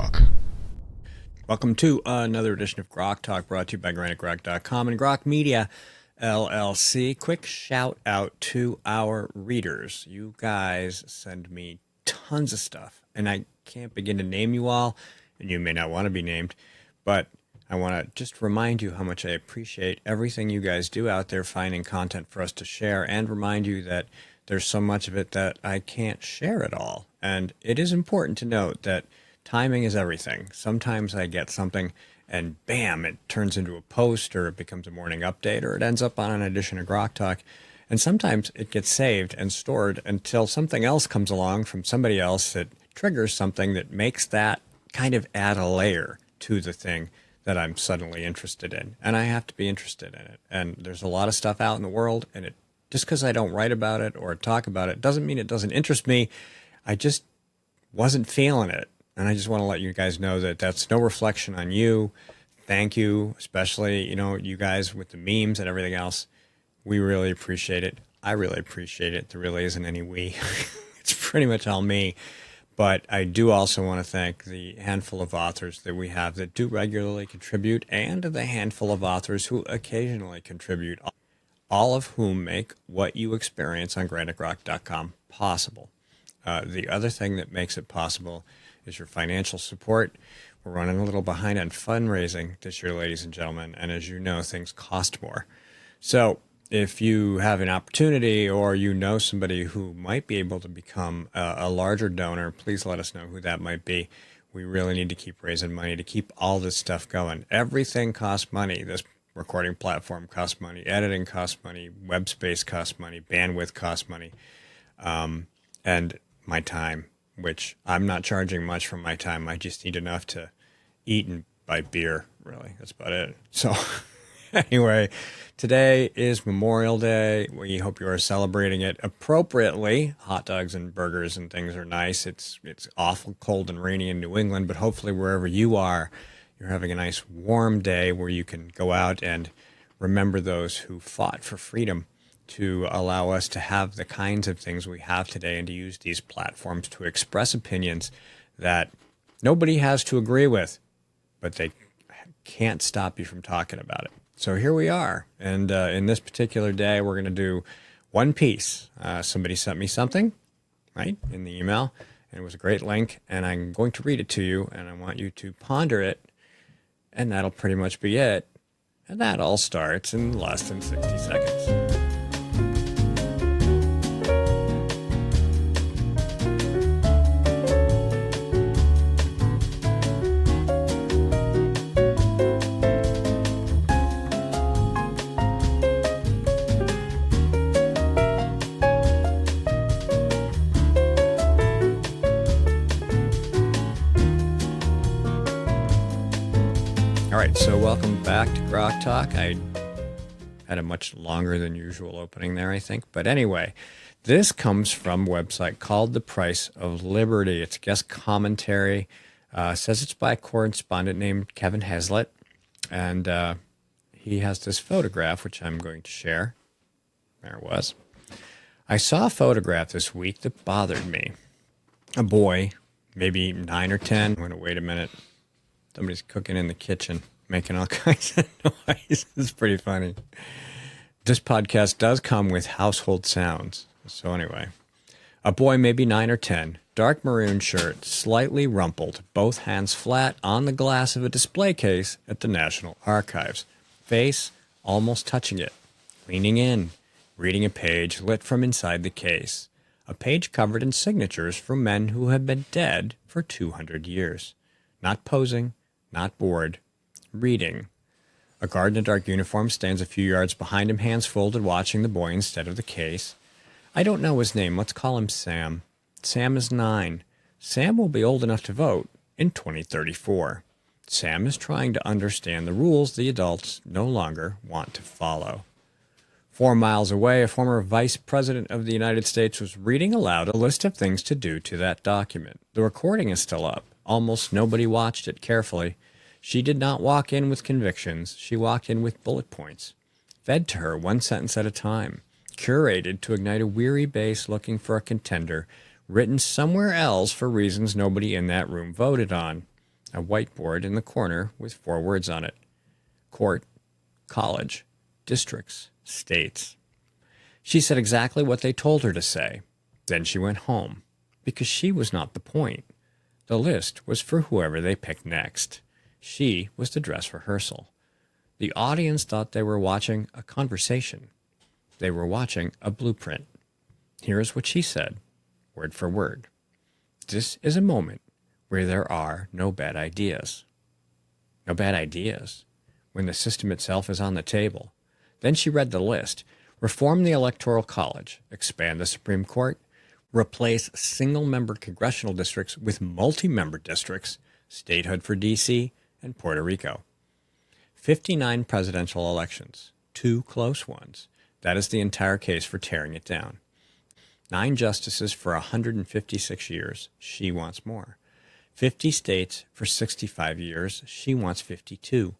GrokTALK. Welcome to another edition of GrokTALK, brought to you by Grok.com and Grok Media LLC. Quick shout out to our readers. You guys send me tons of stuff, and I can't begin to name you all, and you may not want to be named, but I want to just remind you how much I appreciate everything you guys do out there finding content for us to share, and remind you that there's so much of it that I can't share at all. And it is important to note that timing is everything. Sometimes I get something and bam, it turns into a post, or it becomes a morning update, or it ends up on an edition of GrokTALK. And sometimes it gets saved and stored until something else comes along from somebody else that triggers something that makes that kind of add a layer to the thing that I'm suddenly interested in. And I have to be interested in it. And there's a lot of stuff out in the world, and it just because I don't write about it or talk about it doesn't mean it doesn't interest me. I just wasn't feeling it. And I just want to let you guys know that that's no reflection on you. Thank you, especially, you guys with the memes and everything else. We really appreciate it. I really appreciate it. There really isn't any we. It's pretty much all me. But I do also want to thank the handful of authors that we have that do regularly contribute, and the handful of authors who occasionally contribute, all of whom make what you experience on GrokTALK.com possible. The other thing that makes it possible is your financial support. We're running a little behind on fundraising this year, ladies and gentlemen, and as you know, things cost more. So if you have an opportunity, or you know somebody who might be able to become a larger donor, please let us know who that might be. We really need to keep raising money to keep all this stuff going. Everything costs money. This recording platform costs money, editing costs money, web space costs money, bandwidth costs money, and my time, which I'm not charging much for my time. I just need enough to eat and buy beer, really. That's about it. So anyway, today is Memorial Day. We hope you are celebrating it appropriately. Hot dogs and burgers and things are nice. It's awful cold and rainy in New England, but hopefully wherever you are, you're having a nice warm day where you can go out and remember those who fought for freedom, to allow us to have the kinds of things we have today, and to use these platforms to express opinions that nobody has to agree with, but they can't stop you from talking about it. So here we are. And in this particular day, we're going to do one piece. Somebody sent me something, right, in the email, and it was a great link, and I'm going to read it to you, and I want you to ponder it, and that'll pretty much be it. And that all starts in less than 60 seconds. All right, so welcome back to GrokTALK. I had a much longer than usual opening there, I think. But anyway, this comes from a website called The Price of Liberty. It's guest commentary. Says it's by a correspondent named Kevin Hazlett. And he has this photograph, which I'm going to share. There it was. I saw a photograph this week that bothered me. A boy, maybe 9 or 10. I'm going to wait a minute. Somebody's cooking in the kitchen, making all kinds of noise. It's pretty funny. This podcast does come with household sounds. So anyway, a boy maybe 9 or 10, dark maroon shirt, slightly rumpled, both hands flat on the glass of a display case at the National Archives. Face almost touching it, leaning in, reading a page lit from inside the case. A page covered in signatures from men who have been dead for 200 years. Not posing. Not bored. Reading. A guard in a dark uniform stands a few yards behind him, hands folded, watching the boy instead of the case. I don't know his name. Let's call him Sam. Sam is 9. Sam will be old enough to vote in 2034. Sam is trying to understand the rules the adults no longer want to follow. 4 miles away, a former vice president of the United States was reading aloud a list of things to do to that document. The recording is still up. Almost nobody watched it carefully. She did not walk in with convictions. She walked in with bullet points, fed to her one sentence at a time, curated to ignite a weary base looking for a contender, written somewhere else for reasons nobody in that room voted on. a whiteboard in the corner with 4 words on it: court, college, districts, states. She said exactly what they told her to say. Then she went home, because she was not the point. The list was for whoever they picked next. She was the dress rehearsal. The audience thought they were watching a conversation. They were watching a blueprint. Here is what she said, word for word. This is a moment where there are no bad ideas. No bad ideas when the system itself is on the table. Then she read the list. Reform the Electoral College, expand the Supreme Court, replace single-member congressional districts with multi-member districts, statehood for D.C. and Puerto Rico. 59 presidential elections, 2 close ones. That is the entire case for tearing it down. 9 justices for 156 years. She wants more. 50 states for 65 years. She wants 52.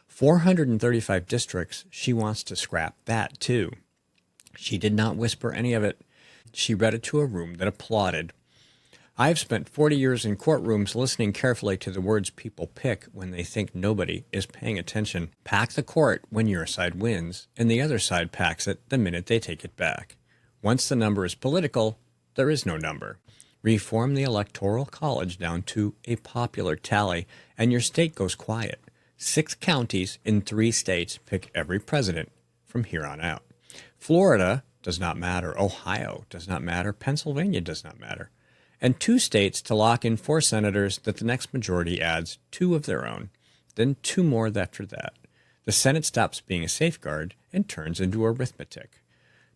435 districts. She wants to scrap that too. She did not whisper any of it. She read it to a room that applauded. I have spent 40 years in courtrooms listening carefully to the words people pick when they think nobody is paying attention. Pack the court when your side wins, and the other side packs it the minute they take it back. Once the number is political, there is no number. Reform the Electoral College down to a popular tally, and your state goes quiet. 6 counties in 3 states pick every president from here on out. Florida does not matter. Ohio does not matter. Pennsylvania does not matter. And 2 states to lock in 4 senators that the next majority adds 2 of their own, then 2 more after that. The Senate stops being a safeguard and turns into arithmetic.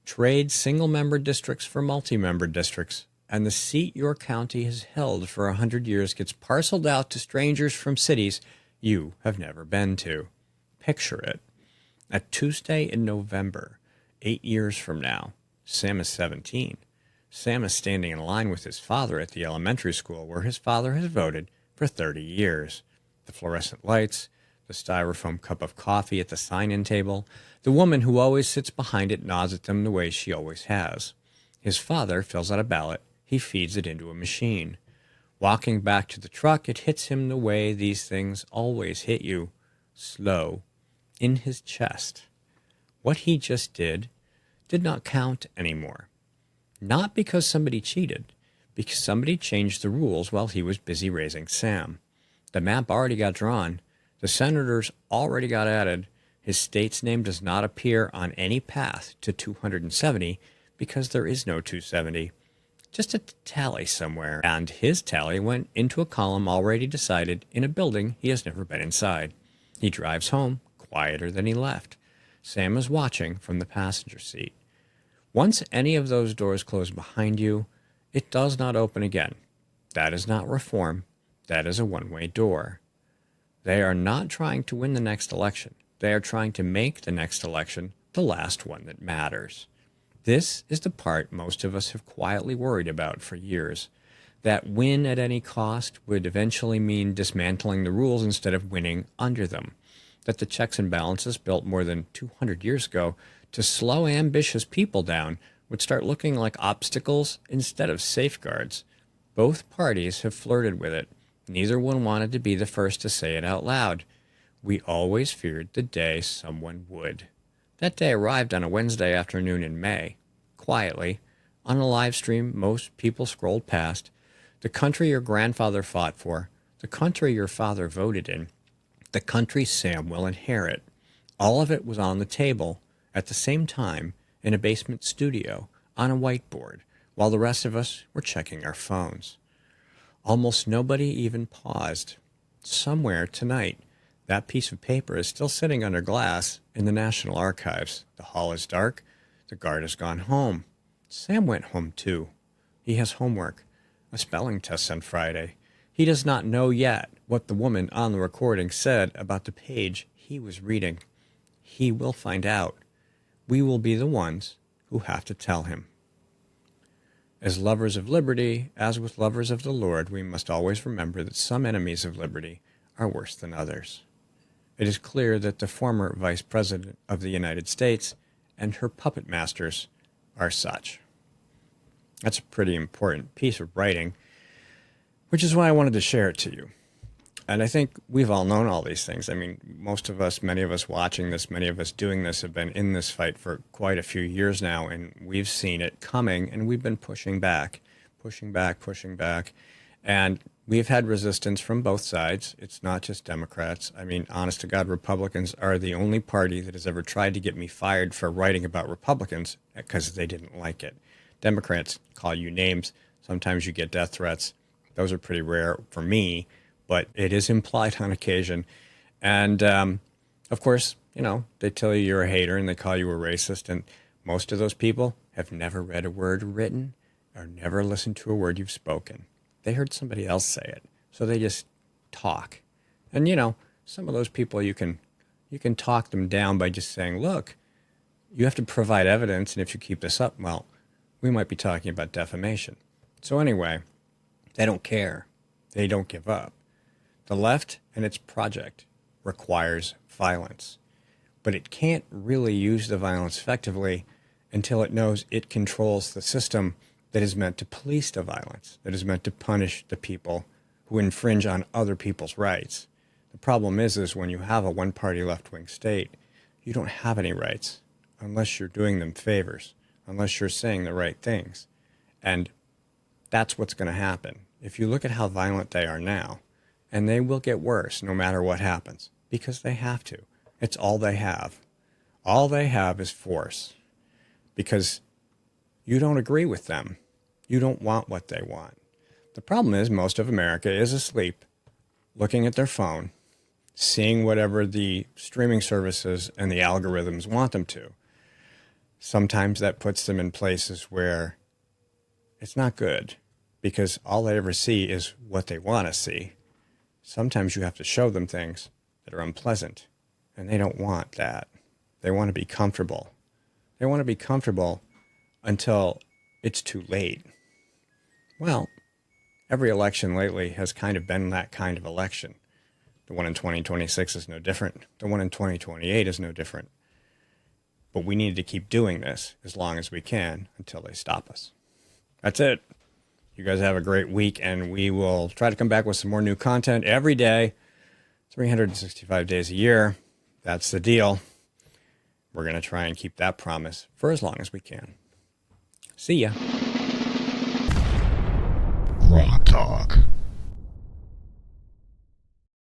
Trade single-member districts for multi-member districts, and the seat your county has held for 100 years gets parceled out to strangers from cities you have never been to. Picture it. A Tuesday in November, 8 years from now. Sam is 17. Sam is standing in line with his father at the elementary school where his father has voted for 30 years. The fluorescent lights, the styrofoam cup of coffee at the sign-in table, the woman who always sits behind it nods at them the way she always has. His father fills out a ballot. He feeds it into a machine. Walking back to the truck, it hits him the way these things always hit you. Slow. In his chest. What he just did not count anymore. Not because somebody cheated, because somebody changed the rules while he was busy raising Sam. The map already got drawn. The senators already got added. His state's name does not appear on any path to 270 because there is no 270. Just a tally somewhere. And his tally went into a column already decided in a building he has never been inside. He drives home, quieter than he left. Sam is watching from the passenger seat. Once any of those doors close behind you, it does not open again. That is not reform. That is a one-way door. They are not trying to win the next election. They are trying to make the next election the last one that matters. This is the part most of us have quietly worried about for years. That win at any cost would eventually mean dismantling the rules instead of winning under them. That the checks and balances built more than 200 years ago to slow ambitious people down would start looking like obstacles instead of safeguards. Both parties have flirted with it. Neither one wanted to be the first to say it out loud. We always feared the day someone would. That day arrived on a Wednesday afternoon in May. Quietly, on a live stream most people scrolled past. The country your grandfather fought for, the country your father voted in, the country Sam will inherit. All of it was on the table at the same time in a basement studio on a whiteboard while the rest of us were checking our phones. Almost nobody even paused. Somewhere tonight, that piece of paper is still sitting under glass in the National Archives. The hall is dark. The guard has gone home. Sam went home too. He has homework, a spelling test on Friday. He does not know yet what the woman on the recording said about the page he was reading. He will find out. We will be the ones who have to tell him. As lovers of liberty, as with lovers of the Lord, we must always remember that some enemies of liberty are worse than others. It is clear that the former Vice President of the United States and her puppet masters are such. That's a pretty important piece of writing, which is why I wanted to share it to you. And I think we've all known all these things. I mean, most of us, many of us watching this, many of us doing this have been in this fight for quite a few years now, and we've seen it coming, and we've been pushing back, pushing back, pushing back. And we've had resistance from both sides. It's not just Democrats. I mean, honest to God, Republicans are the only party that has ever tried to get me fired for writing about Republicans because they didn't like it. Democrats call you names. Sometimes you get death threats. Those are pretty rare for me, but it is implied on occasion. And of course, you know, they tell you you're a hater and they call you a racist. And most of those people have never read a word written or never listened to a word you've spoken. They heard somebody else say it, so they just talk. And, you know, some of those people you can talk them down by just saying, look, you have to provide evidence. And if you keep this up, well, we might be talking about defamation. So anyway, they don't care. They don't give up. The left and its project requires violence, but it can't really use the violence effectively until it knows it controls the system that is meant to police the violence, that is meant to punish the people who infringe on other people's rights. The problem is when you have a one-party left-wing state, you don't have any rights unless you're doing them favors, unless you're saying the right things. And that's what's going to happen. If you look at how violent they are now, and they will get worse no matter what happens, because they have to. It's all they have. All they have is force, because you don't agree with them. You don't want what they want. The problem is most of America is asleep, looking at their phone, seeing whatever the streaming services and the algorithms want them to. Sometimes that puts them in places where it's not good, because all they ever see is what they want to see. Sometimes you have to show them things that are unpleasant, and they don't want that. They want to be comfortable. They want to be comfortable until it's too late. Well, every election lately has kind of been that kind of election. The one in 2026 is no different. The one in 2028 is no different. But we need to keep doing this as long as we can until they stop us. That's it. You guys have a great week, and we will try to come back with some more new content every day, 365 days a year. That's the deal. We're going to try and keep that promise for as long as we can. See ya. GrokTALK.